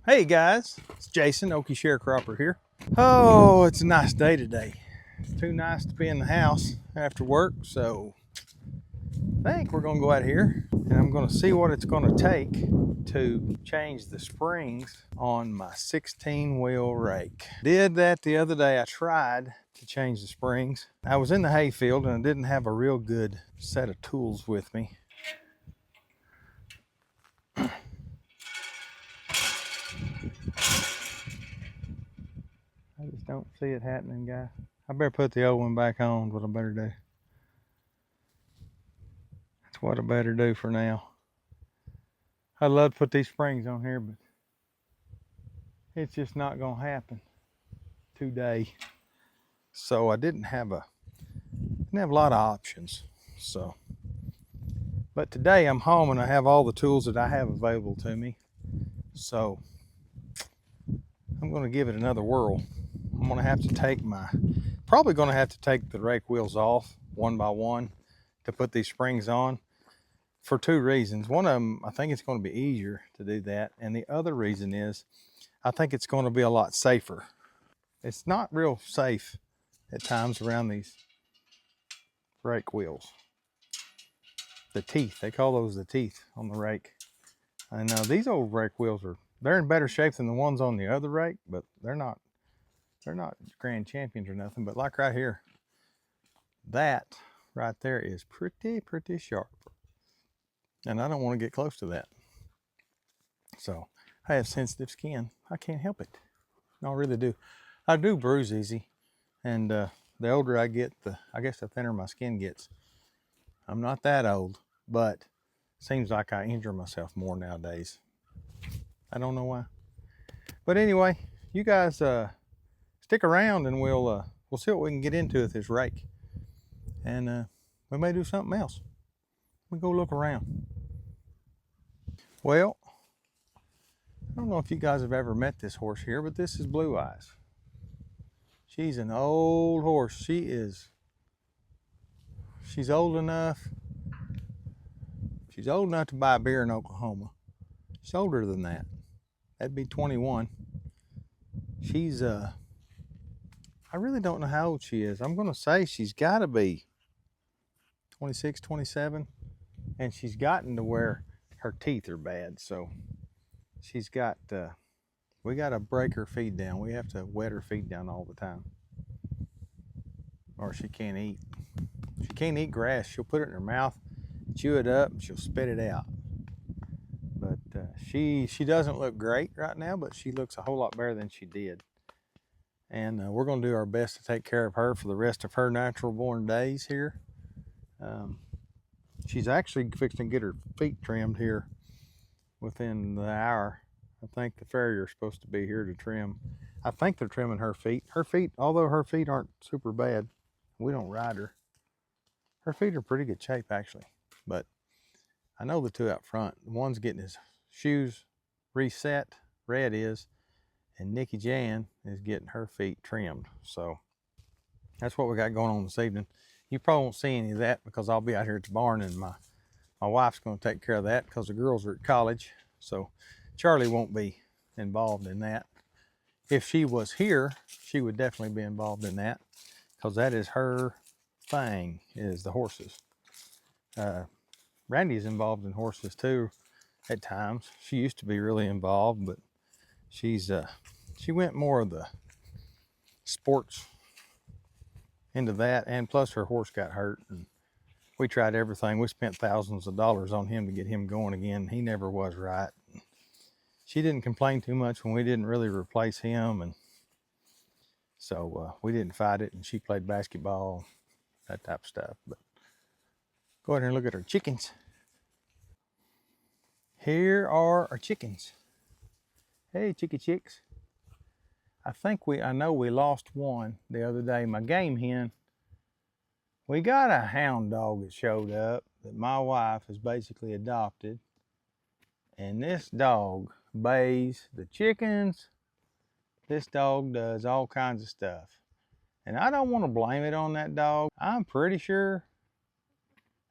Hey guys, it's Jason, Okie Sharecropper here. Oh, it's a nice day today. It's too nice to be in the house after work, so I think we're gonna go out here and I'm gonna see what it's gonna take to change the springs on my 16-wheel rake. Did that the other day. I tried to change the springs. I was in the hayfield and I didn't have a real good set of tools with me. I just don't see it happening, guys. I better put the old one back on, what I better do. That's what I better do for now. I'd love to put these springs on here, but it's just not gonna happen today. So I didn't have a lot of options. So, but today I'm home and I have all the tools that I have available to me. So I'm gonna give it another whirl. I'm gonna have to take probably gonna have to take the rake wheels off one by one to put these springs on for two reasons. One of them, I think it's gonna be easier to do that. And the other reason is I think it's gonna be a lot safer. It's not real safe at times around these rake wheels. The teeth, they call those the teeth on the rake. And these old rake wheels they're in better shape than the ones on the other rake, but they're not grand champions or nothing. But like right here, that right there is pretty sharp. And I don't want to get close to that. So I have sensitive skin. I can't help it. I really do. I do bruise easy. And the older I get, I guess the thinner my skin gets. I'm not that old, but seems like I injure myself more nowadays. I don't know why. But anyway, you guys stick around and we'll see what we can get into with this rake. And we may do something else. We go look around. Well, I don't know if you guys have ever met this horse here, but this is Blue Eyes. She's an old horse. She's old enough. She's old enough to buy a beer in Oklahoma. She's older than that. That'd be 21. She's I really don't know how old she is. I'm gonna say she's gotta be 26, 27. And she's gotten to where her teeth are bad. So she's got, we gotta break her feed down. We have to wet her feed down all the time. Or she can't eat. She can't eat grass. She'll put it in her mouth, chew it up, and she'll spit it out. But she doesn't look great right now, but she looks a whole lot better than she did. And we're gonna do our best to take care of her for the rest of her natural born days here. She's actually fixing to get her feet trimmed here within the hour. I think the farrier's supposed to be here to trim. I think they're trimming her feet. Her feet, although her feet aren't super bad, we don't ride her. Her feet are pretty good shape actually, but I know the two out front. The one's getting his shoes reset, Red is, and Nikki Jan is getting her feet trimmed. So that's what we got going on this evening. You probably won't see any of that because I'll be out here at the barn and my wife's going to take care of that because the girls are at college. So Charlie won't be involved in that. If she was here, she would definitely be involved in that because that is her thing, is the horses. Randy's involved in horses too at times. She used to be really involved, but she went more of the sports into that, and plus her horse got hurt and we tried everything. We spent thousands of dollars on him to get him going again. He never was right. She didn't complain too much when we didn't really replace him, and so we didn't fight it, and she played basketball, that type of stuff. But go ahead and look at our chickens. Here are our chickens. Hey, chickie chicks. I know we lost one the other day. My game hen, we got a hound dog that showed up that my wife has basically adopted. And this dog bays the chickens. This dog does all kinds of stuff. And I don't want to blame it on that dog. I'm pretty sure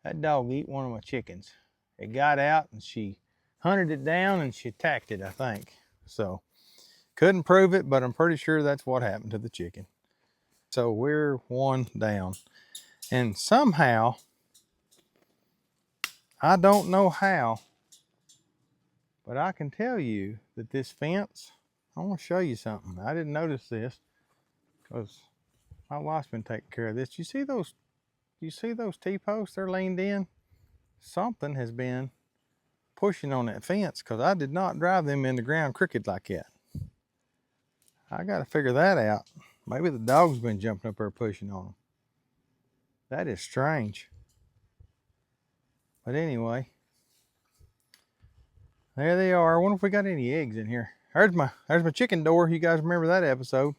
that dog ate one of my chickens. It got out and she hunted it down and she attacked it, I think. So Couldn't prove it, but I'm pretty sure that's what happened to the chicken. So we're one down. And somehow, I don't know how, but I can tell you that this fence, I want to show you something. I didn't notice this because my wife's been taking care of this. You see those T-posts? They're leaned in. Something has been pushing on that fence because I did not drive them in the ground crooked like that. I got to figure that out. Maybe the dog's been jumping up there pushing on them. That is strange. But anyway, there they are. I wonder if we got any eggs in here. There's my chicken door. You guys remember that episode?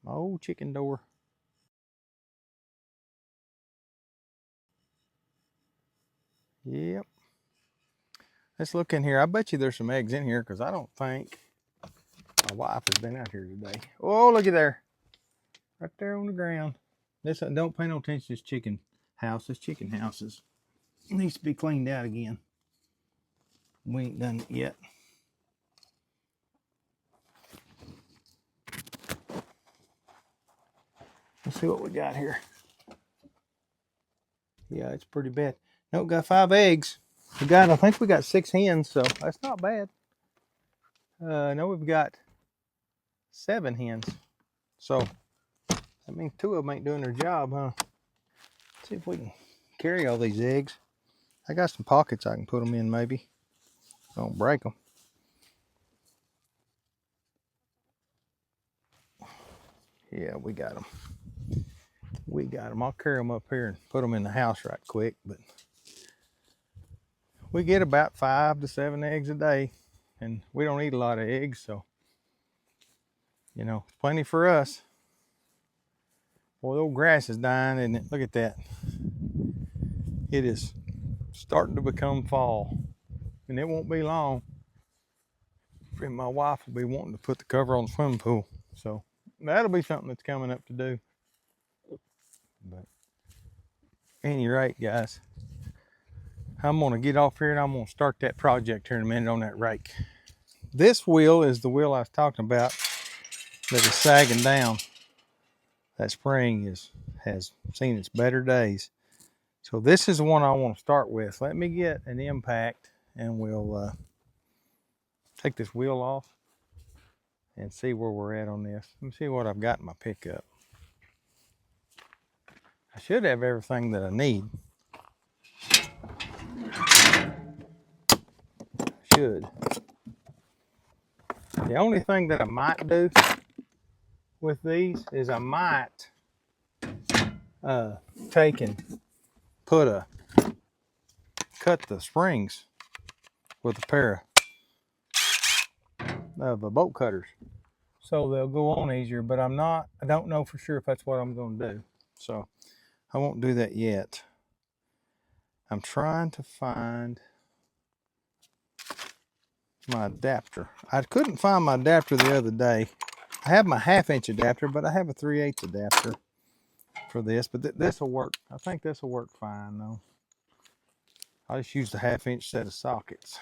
My old chicken door. Yep. Let's look in here. I bet you there's some eggs in here because I don't think my wife has been out here today. Oh, look at there. Right there on the ground. This, don't pay no attention to this chicken house. This chicken house needs to be cleaned out again. We ain't done it yet. Let's see what we got here. Yeah, it's pretty bad. Nope, got 5 eggs. I think we got 6 hens, so that's not bad. No, we've got 7 hens. So that means 2 of them ain't doing their job, huh? Let's see if we can carry all these eggs. I got some pockets I can put them in, maybe. Don't break them. Yeah, we got them. We got them. I'll carry them up here and put them in the house right quick. But we get about 5 to 7 eggs a day, and we don't eat a lot of eggs, so you know, plenty for us. Boy, the old grass is dying, isn't it? Look at that. It is starting to become fall, and it won't be long. And my wife will be wanting to put the cover on the swimming pool, so that'll be something that's coming up to do. But at any rate, guys, I'm gonna get off here and I'm gonna start that project here in a minute on that rake. This wheel is the wheel I was talking about that is sagging down. That spring has seen its better days. So this is the one I want to start with. Let me get an impact and we'll take this wheel off and see where we're at on this. Let me see what I've got in my pickup. I should have everything that I need. Should. The only thing that I might do with these is I might take and cut the springs with a pair of bolt cutters, so they'll go on easier. But I don't know for sure if that's what I'm going to do, so I won't do that yet. I'm trying to find my adapter. I couldn't find my adapter the other day. I have my 1/2 inch adapter, but I have a 3/8 adapter for this, but this will work. I think this will work fine though. I just used a 1/2 inch set of sockets.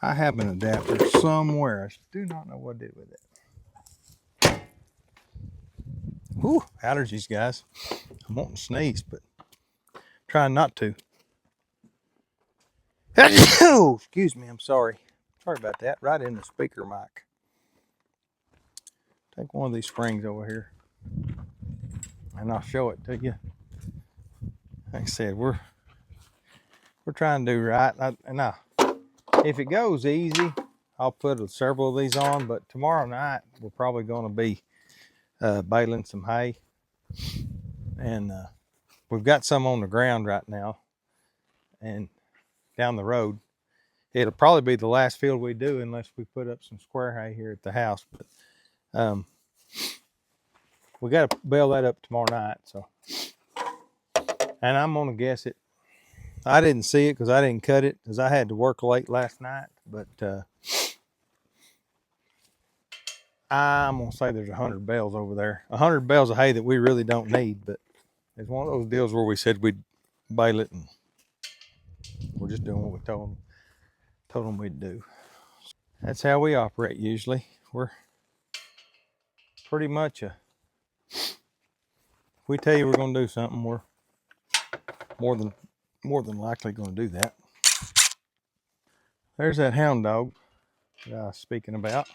I have an adapter somewhere. I do not know what I did with it. Whew, allergies, guys. I'm wanting to sneeze, but I'm trying not to. Oh, excuse me, I'm sorry. Sorry about that. Right in the speaker mic. Take one of these springs over here and I'll show it to you. Like I said, we're trying to do right. If it goes easy, I'll put several of these on, but tomorrow night we're probably going to be baling some hay, and we've got some on the ground right now and down the road. It'll probably be the last field we do unless we put up some square hay here at the house, but we got to bale that up tomorrow night. So, and I'm gonna guess it. I didn't see it because I didn't cut it because I had to work late last night, but I'm gonna say there's 100 bales over there. 100 bales of hay that we really don't need, but it's one of those deals where we said we'd bale it and We're just doing what we told them we'd do. That's how we operate usually. We're pretty much if we tell you we're going to do something, we're more than likely going to do that. There's that hound dog that I was speaking about.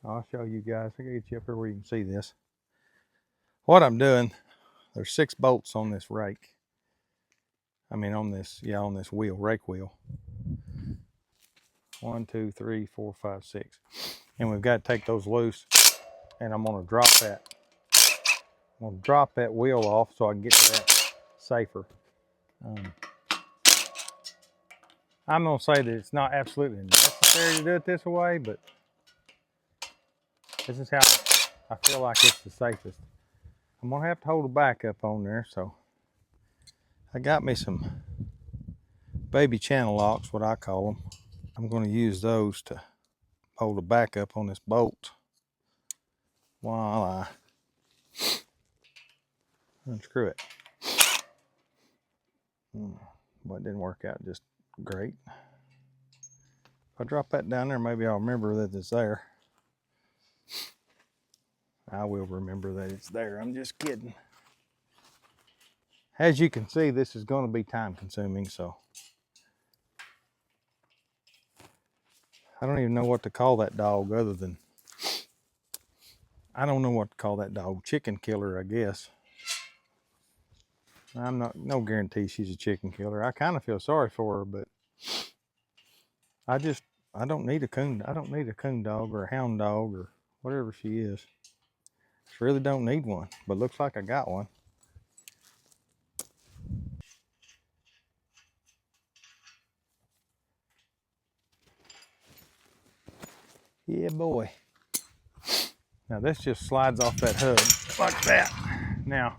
I'll show you guys. I can get you up here where you can see this. What I'm doing, there's 6 bolts on this rake. I mean on this wheel, rake wheel. 1, 2, 3, 4, 5, 6. And we've got to take those loose. And I'm gonna drop that. I'm gonna drop that wheel off so I can get to that safer. I'm gonna say that it's not absolutely necessary to do it this way, but this is how I feel like it's the safest. I'm gonna have to hold a backup on there, so I got me some baby channel locks, what I call them. I'm gonna use those to hold a backup on this bolt while I unscrew it. But it didn't work out just great. If I drop that down there, maybe I'll remember that it's there. I will remember that it's there. I'm just kidding. As you can see, this is going to be time consuming, so I don't even know what to call that dog other than, I don't know what to call that dog. Chicken killer, I guess. I'm not, no guarantee she's a chicken killer. I kind of feel sorry for her, but I don't need a coon. I don't need a coon dog or a hound dog or whatever she is. Just really don't need one, but looks like I got one. Yeah, boy. Now this just slides off that hub like that. Now,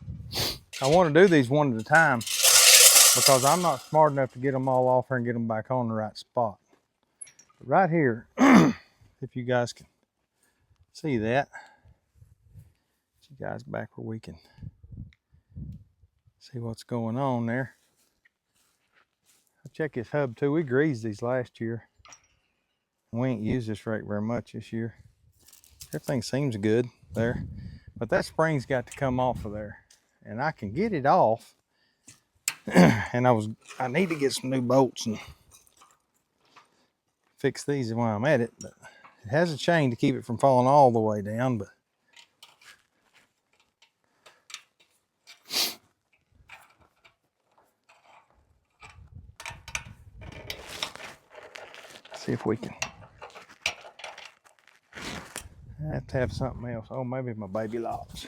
I want to do these one at a time because I'm not smart enough to get them all off here and get them back on the right spot. But right here, if you guys can see that, get you guys back where we can see what's going on there. I check his hub too. We greased these last year. We ain't used this rake very much this year. Everything seems good there, but that spring's got to come off of there, and I can get it off. And I need to get some new bolts and fix these while I'm at it. But it has a chain to keep it from falling all the way down. But see if we can. I have to have something else. Oh, maybe my baby locks.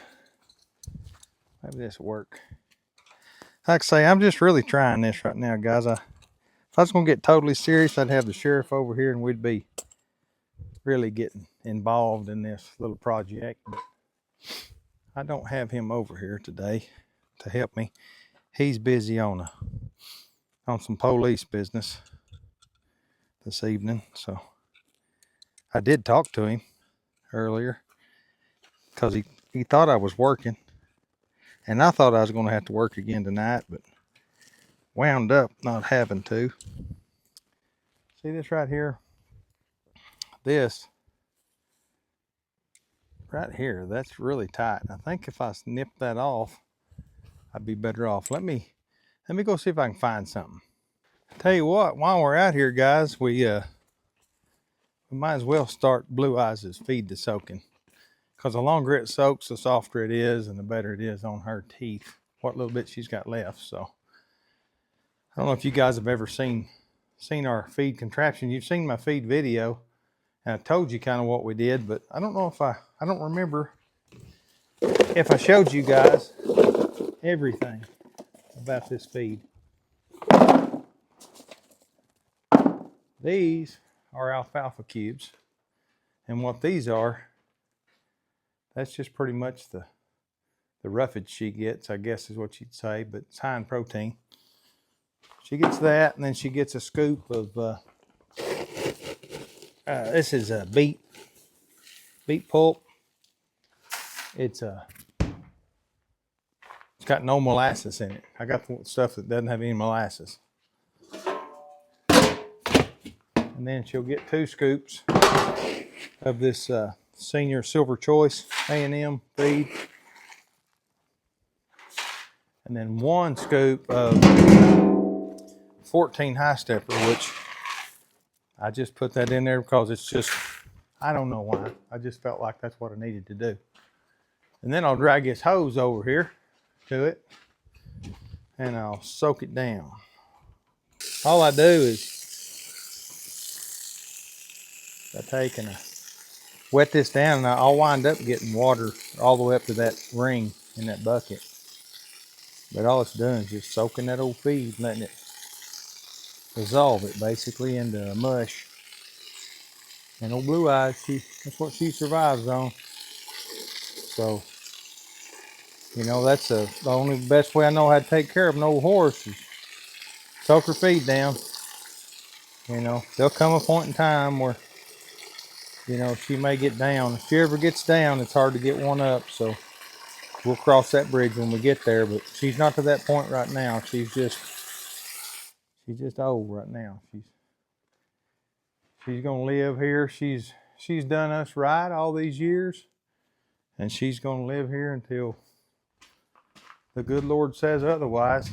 Maybe this will work. Like I say, I'm just really trying this right now, guys. If I was going to get totally serious, I'd have the sheriff over here and we'd be really getting involved in this little project. But I don't have him over here today to help me. He's busy on some police business this evening. So I did talk to him earlier because he thought I was working. And I thought I was going to have to work again tonight, but wound up not having to. See this right here? This right here, that's really tight. I think if I snip that off, I'd be better off. Let me go see if I can find something. Tell you what, while we're out here, guys, we might as well start Blue Eyes' feed to soaking. Because the longer it soaks, the softer it is and the better it is on her teeth. What little bit she's got left. So I don't know if you guys have ever seen our feed contraption. You've seen my feed video, and I told you kind of what we did, but I don't know if I don't remember if I showed you guys everything about this feed. These are alfalfa cubes, and what these are, that's just pretty much the roughage she gets, I guess is what you'd say, but it's high in protein. She gets that, and then she gets a scoop of this is a beet pulp. It's kind got no molasses in it. I got the stuff that doesn't have any molasses. And then she'll get 2 scoops of this Senior Silver Choice A&M feed. And then 1 scoop of 14 High Stepper, which I just put that in there because it's just, I don't know why. I just felt like that's what I needed to do. And then I'll drag this hose over here to it and I'll soak it down. All I do is I take and I wet this down and I'll wind up getting water all the way up to that ring in that bucket. But all it's doing is just soaking that old feed, letting it dissolve it basically into a mush. And Ole Blue Eyes, that's what she survives on. So, you know, that's the only best way I know how to take care of an old horse is soak her feed down. You know, there'll come a point in time where, you know, she may get down. If she ever gets down, it's hard to get one up. So we'll cross that bridge when we get there. But she's not to that point right now. She's just old right now. She's gonna live here. She's done us right all these years, and she's gonna live here until the good Lord says otherwise.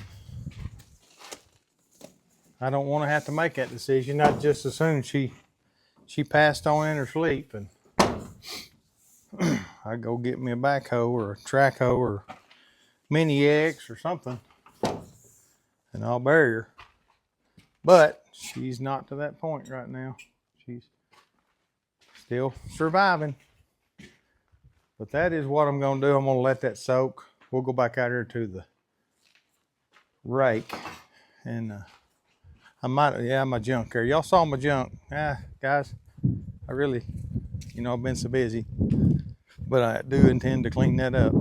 I don't want to have to make that decision. Not just as soon as she passed on in her sleep, and I go get me a backhoe or a track hoe or mini X or something, and I'll bury her. But she's not to that point right now. She's still surviving. But that is what I'm going to do. I'm going to let that soak. We'll go back out here to the rake. And my junk there. Y'all saw my junk. Guys, I really, you know, I've been so busy. But I do intend to clean that up.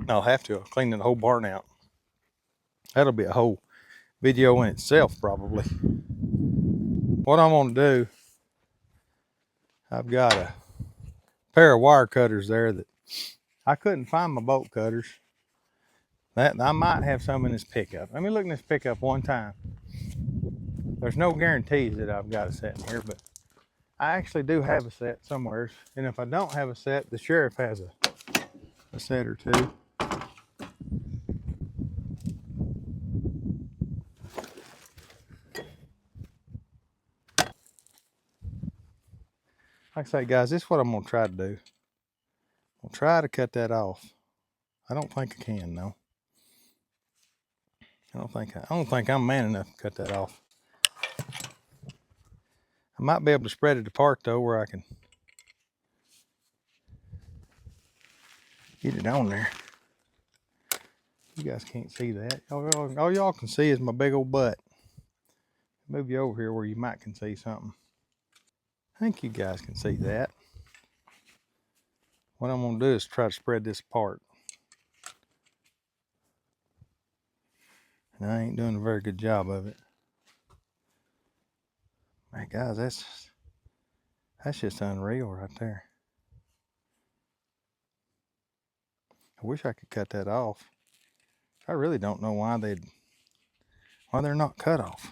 I'll have to. I'll clean the whole barn out. That'll be a whole video in itself, probably. What I'm going to do, I've got a pair of wire cutters there that I couldn't find my bolt cutters. That I might have some in this pickup. Let me look in this pickup one time. There's no guarantees that I've got a set in here, but I actually do have a set somewhere. And if I don't have a set, the sheriff has a set or two. Like I say, guys, this is what I'm gonna try to do. I'll try to cut that off. I don't think I can, though. I don't think I'm man enough to cut that off. I might be able to spread it apart though, where I can get it on there. You guys can't see that. All y'all can see is my big old butt. Move you over here where you might can see something. I think you guys can see that. What I'm gonna do is try to spread this apart. And I ain't doing a very good job of it. Man, guys, that's just unreal right there. I wish I could cut that off. I really don't know why they're not cut off.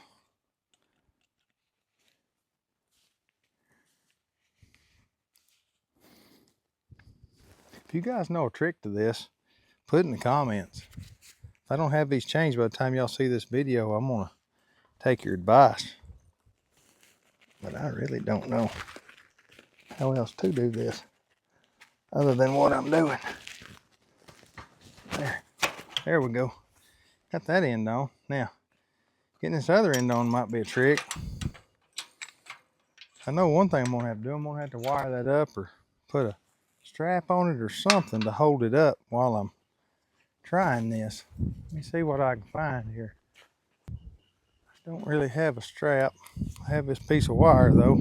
If you guys know a trick to this, put it in the comments. If I don't have these changed by the time y'all see this video, I'm gonna take your advice. But I really don't know how else to do this other than what I'm doing. There we go. Got that end on. Now, getting this other end on might be a trick. I know one thing I'm gonna have to do. I'm gonna have to wire that up or put a strap on it or something to hold it up while I'm trying this. Let me see what I can find here. I don't really have a strap. I have this piece of wire though.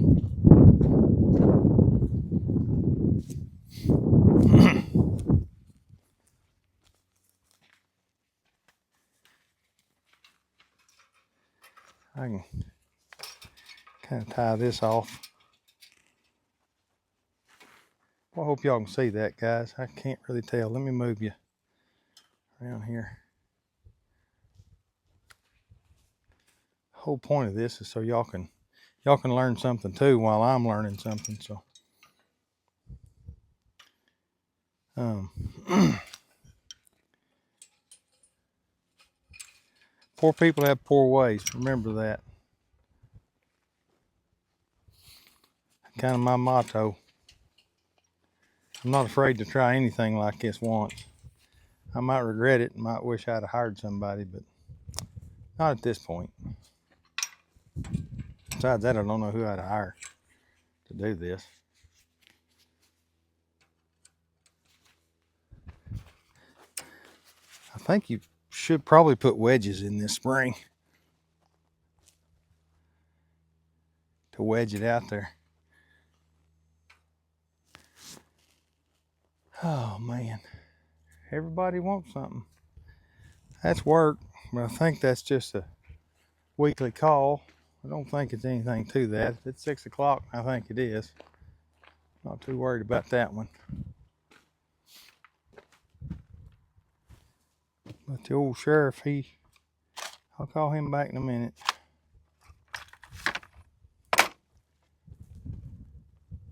I can kind of tie this off. Whoa, Hope y'all can see that, guys. I can't really tell. Let me move you around here. The whole point of this is so y'all can learn something too while I'm learning something. So poor people have poor ways. Remember that. Kind of my motto. I'm not afraid to try anything like this once. I might regret it and might wish I'd have hired somebody, but not at this point. Besides that, I don't know who I'd hire to do this. I think you should probably put wedges in this spring to wedge it out there. Oh man, everybody wants something. That's work, but I think that's just a weekly call. I don't think it's anything to that. If it's 6 o'clock, I think it is. Not too worried about that one. But the old sheriff, I'll call him back in a minute. Let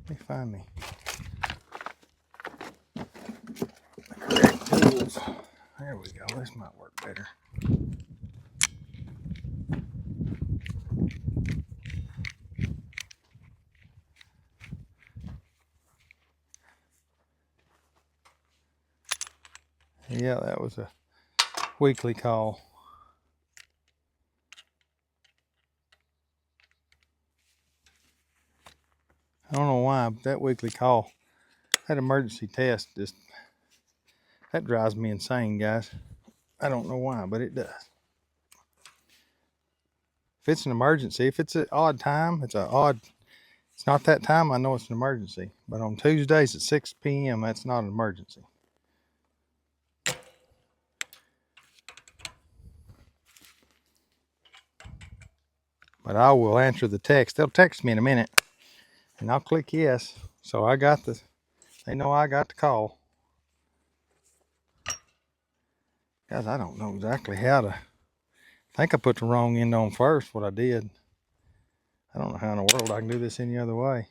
me find me the correct tools. There we go. This might work better. Yeah, that was a weekly call. I don't know why, but that weekly call, that emergency test, that drives me insane, guys. I don't know why, but it does. If it's an emergency, if it's an odd time, it's not that time, I know it's an emergency. But on Tuesdays at 6 p.m., that's not an emergency. But I will answer the text. They'll text me in a minute, and I'll click yes. So they know I got the call. Guys, I don't know exactly how to, I think I put the wrong end on first, what I did. I don't know how in the world I can do this any other way.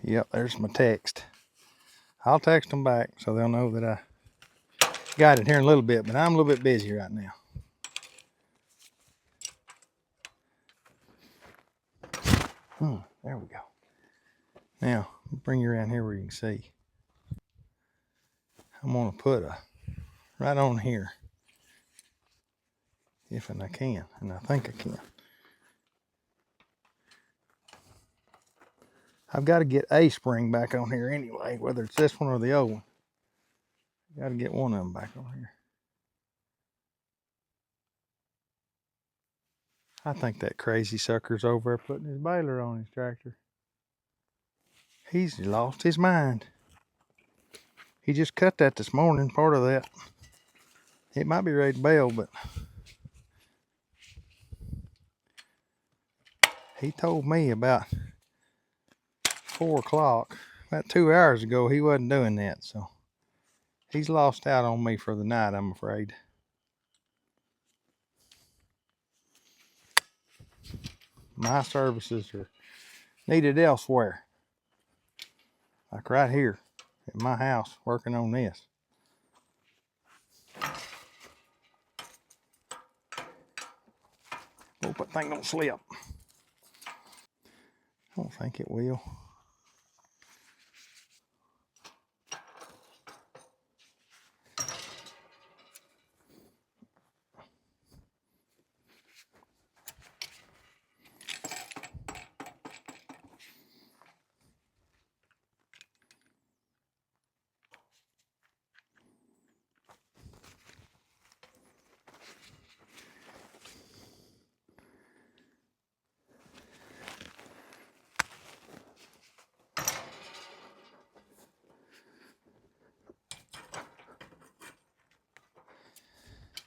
Yep, there's my text. I'll text them back so they'll know that I got it here in a little bit, but I'm a little bit busy right now. There we go. Now, bring you around here where you can see. I'm gonna put right on here, if I can, and I think I can. I've got to get a spring back on here anyway, whether it's this one or the old one. Got to get one of them back on here. I think that crazy sucker's over there putting his baler on his tractor. He's lost his mind. He just cut that this morning, part of that. It might be ready to bale, but he told me about 4 o'clock, about 2 hours ago, he wasn't doing that. So he's lost out on me for the night, I'm afraid. My services are needed elsewhere. Like right here at my house, working on this. Hope that thing don't slip. I don't think it will.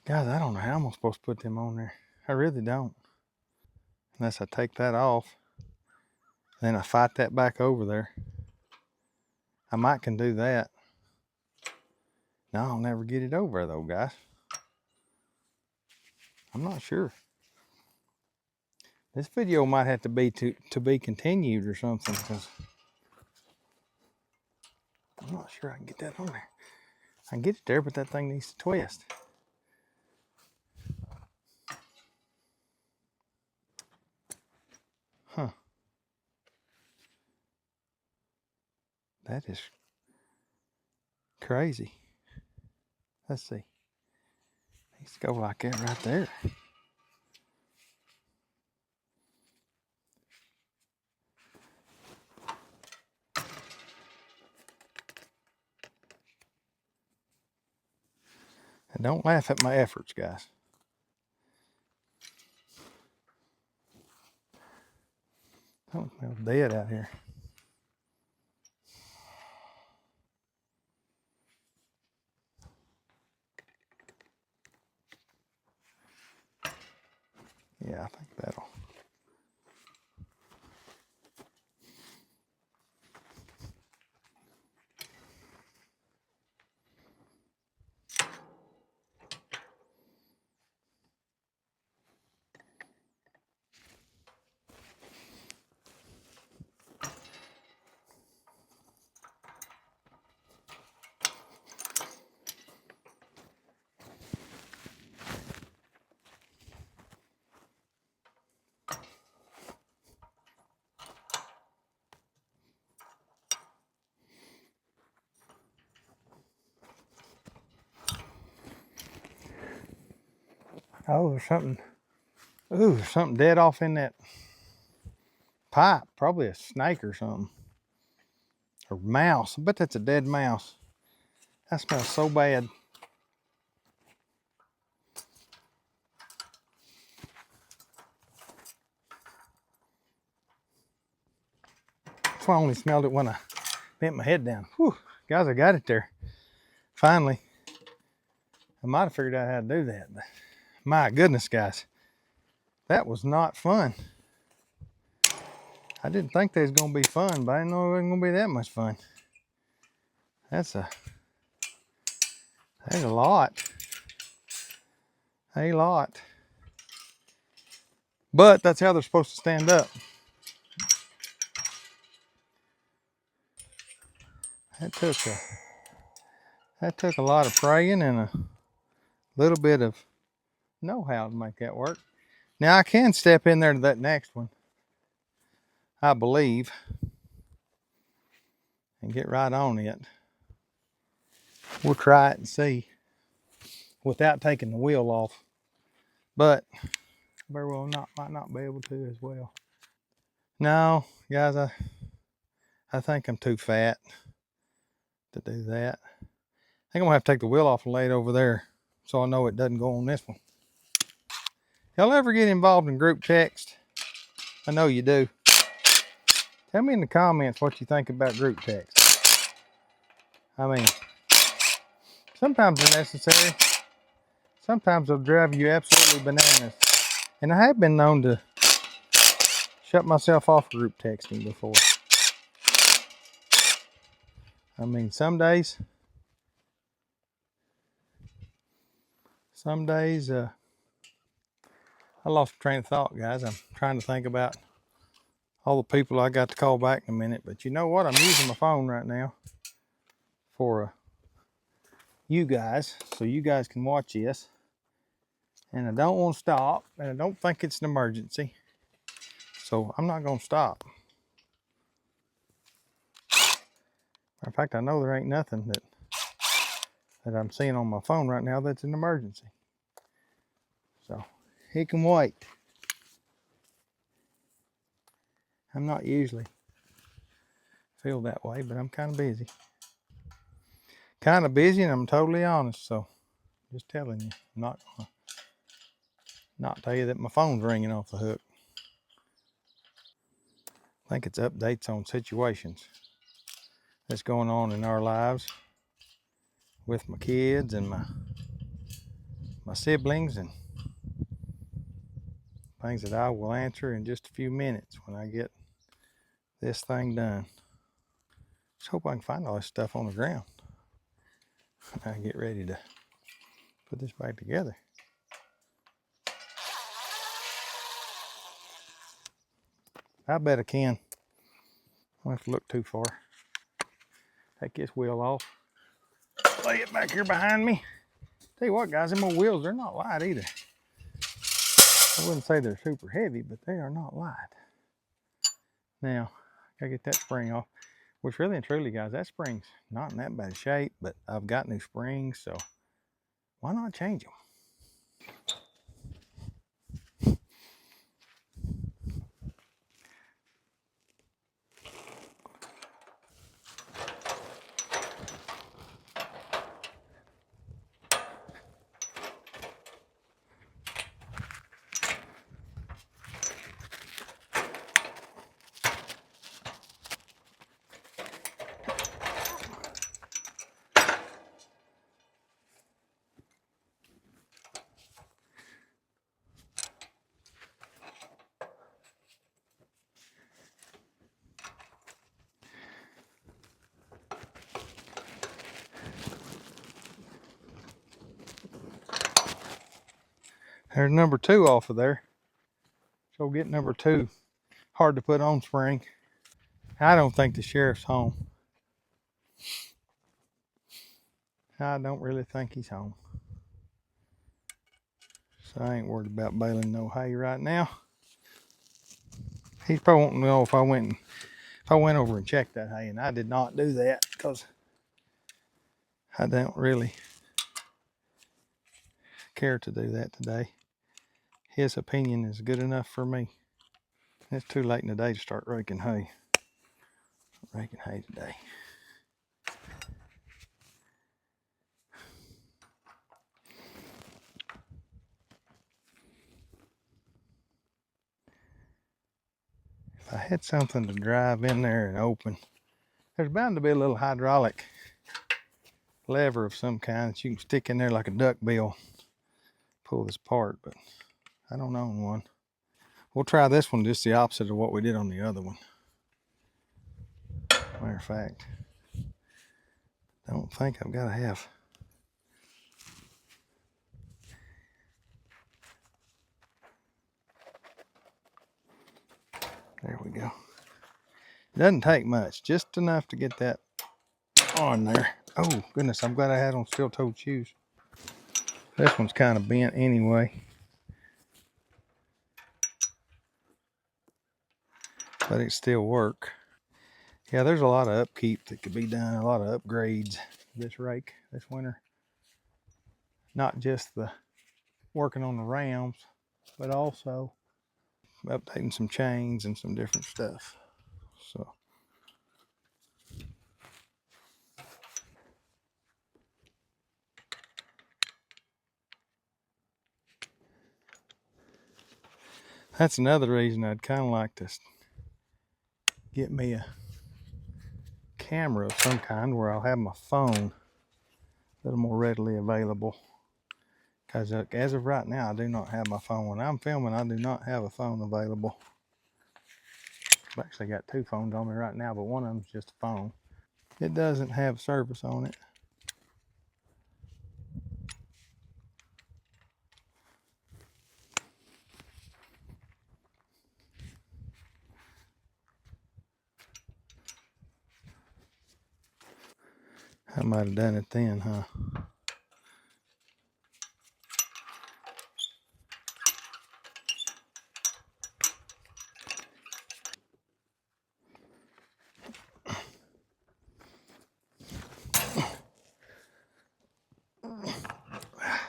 Guys, I don't know how I'm supposed to put them on there. I really don't. Unless I take that off. Then I fight that back over there. I might can do that. No, I'll never get it over though, guys. I'm not sure. This video might have to be to be continued or something, because I'm not sure I can get that on there. I can get it there, but that thing needs to twist. Huh. That is crazy. Let's see. Needs to go like that right there. And don't laugh at my efforts, guys. Don't smell dead out here. Yeah, I think that'll. Oh, there's something. Ooh, there's something dead off in that pipe. Probably a snake or something. Or mouse. I bet that's a dead mouse. That smells so bad. That's why I only smelled it when I bent my head down. Whew, guys, I got it there. Finally. I might have figured out how to do that, but my goodness, guys. That was not fun. I didn't think they was gonna be fun, but I didn't know it wasn't gonna be that much fun. That's a lot. A lot. But that's how they're supposed to stand up. That took a lot of praying and a little bit of know-how to make that work. Now I can step in there to that next one, I believe, and get right on it. We'll try it and see without taking the wheel off, but very well might not be able to as well. No, guys, I think I'm too fat to do that. I think I'm gonna have to take the wheel off and lay it over there so I know it doesn't go on this one. Y'all ever get involved in group text? I know you do. Tell me in the comments what you think about group text. I mean, sometimes they're necessary. Sometimes they'll drive you absolutely bananas. And I have been known to shut myself off group texting before. I mean, some days I lost train of thought, guys. I'm trying to think about all the people I got to call back in a minute. But you know what? I'm using my phone right now for you guys, so you guys can watch this. And I don't want to stop, and I don't think it's an emergency. So I'm not going to stop. In fact, I know there ain't nothing that I'm seeing on my phone right now that's an emergency. So it can wait. I'm not usually feel that way, but I'm kind of busy. And I'm totally honest, so just telling you. I'm not gonna not tell you that my phone's ringing off the hook. I think it's updates on situations that's going on in our lives with my kids and my my siblings and things that I will answer in just a few minutes when I get this thing done. Just hope I can find all this stuff on the ground. I get ready to put this back together. I bet I can. I don't have to look too far. Take this wheel off. Lay it back here behind me. Tell you what, guys, them old wheels, they're not light either. I wouldn't say they're super heavy, but they are not light. Now, gotta get that spring off. Which really and truly, guys, that spring's not in that bad shape, but I've got new springs, so why not change them? There's number 2 off of there. So get number 2. Hard to put on spring. I don't think the sheriff's home. I don't really think he's home. So I ain't worried about baling no hay right now. He's probably wanting to know if I went over and checked that hay, and I did not do that because I don't really care to do that today. His opinion is good enough for me. It's too late in the day to start raking hay. Raking hay today. If I had something to drive in there and open, there's bound to be a little hydraulic lever of some kind that you can stick in there like a duck bill. Pull this apart, but I don't own one. We'll try this one just the opposite of what we did on the other one. Matter of fact, I don't think I've got to have. There we go. It doesn't take much, just enough to get that on there. Oh goodness, I'm glad I had on steel-toed shoes. This one's kind of bent anyway, but it still work. Yeah, there's a lot of upkeep that could be done, a lot of upgrades this rake this winter. Not just the working on the rams, but also updating some chains and some different stuff. So that's another reason I'd kind of like to get me a camera of some kind where I'll have my phone a little more readily available. Because as of right now, I do not have my phone. When I'm filming, I do not have a phone available. I've actually got 2 phones on me right now, but one of them's just a phone. It doesn't have service on it. I might have done it then, huh?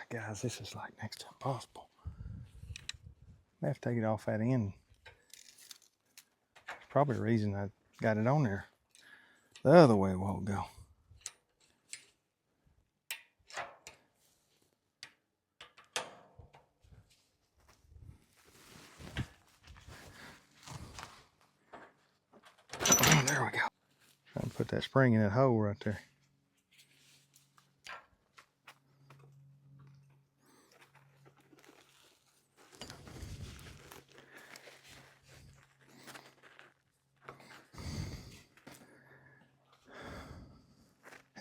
Guys, this is like next to impossible. I have to take it off that end. It's probably the reason I got it on there the other way a while ago. There we go. Trying to put that spring in that hole right there.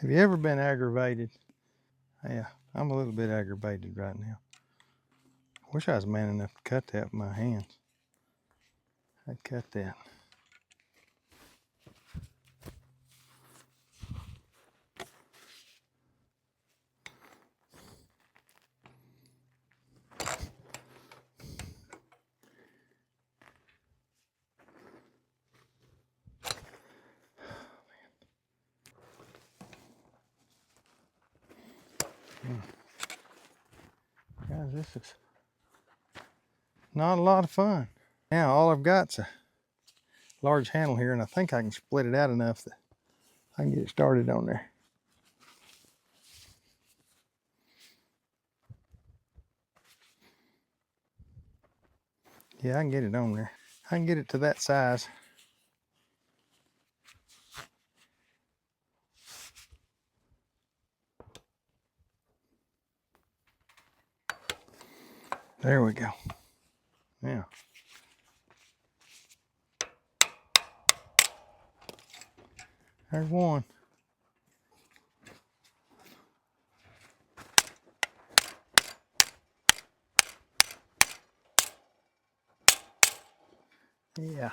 Have you ever been aggravated? Yeah, I'm a little bit aggravated right now. Wish I was man enough to cut that with my hands. I'd cut that. Guys, this is not a lot of fun. Now all I've got's a large handle here, and I think I can split it out enough that I can get it started on there. Yeah, I can get it on there. I can get it to that size. There we go. Yeah. There's one. Yeah.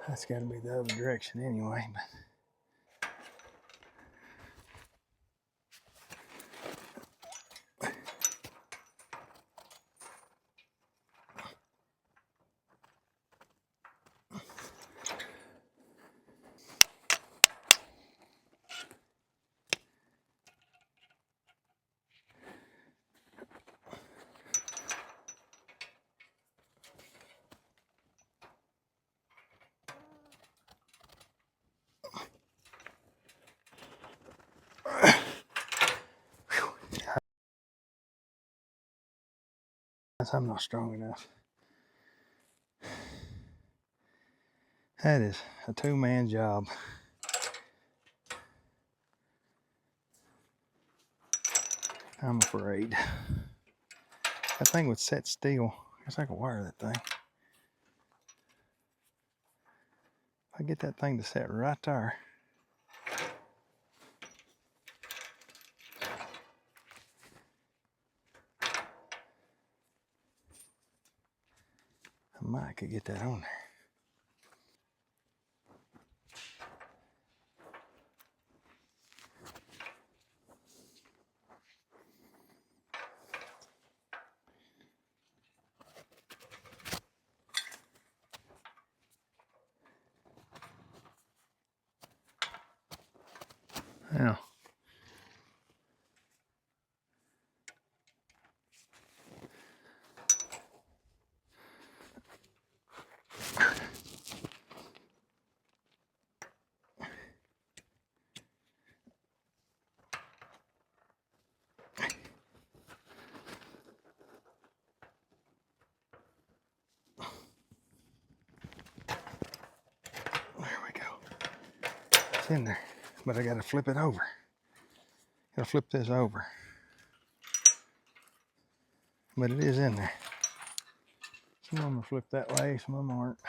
That's got to be the other direction anyway. I'm not strong enough. That is a two-man job. I'm afraid. That thing would set still. I guess I could wire that thing. If I get that thing to set right there. I might could get that on there. Yeah. There we go. It's in there, but I gotta flip it over. Gotta flip this over. But it is in there. Some of them are flipped that way, some of them aren't.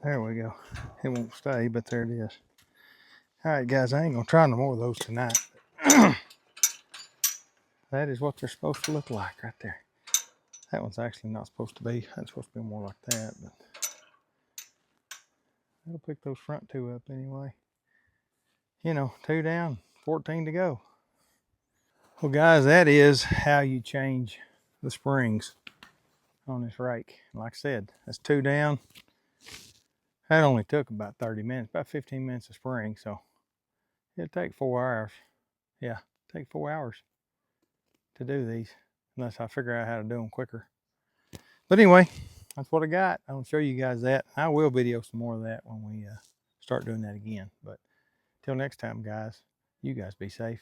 There we go. It won't stay, but there it is. All right, guys, I ain't gonna try no more of those tonight. That is what they're supposed to look like right there. That one's actually not supposed to be. That's supposed to be more like that, but it'll pick those front two up anyway. You know, 2 down, 14 to go. Well, guys, that is how you change the springs on this rake. Like I said, that's 2 down. That only took about 30 minutes, about 15 minutes of spring, so it'll take 4 hours. Yeah, take 4 hours to do these, unless I figure out how to do them quicker. But anyway, that's what I got. I'll show you guys that. I will video some more of that when we start doing that again. But till next time, guys, you guys be safe.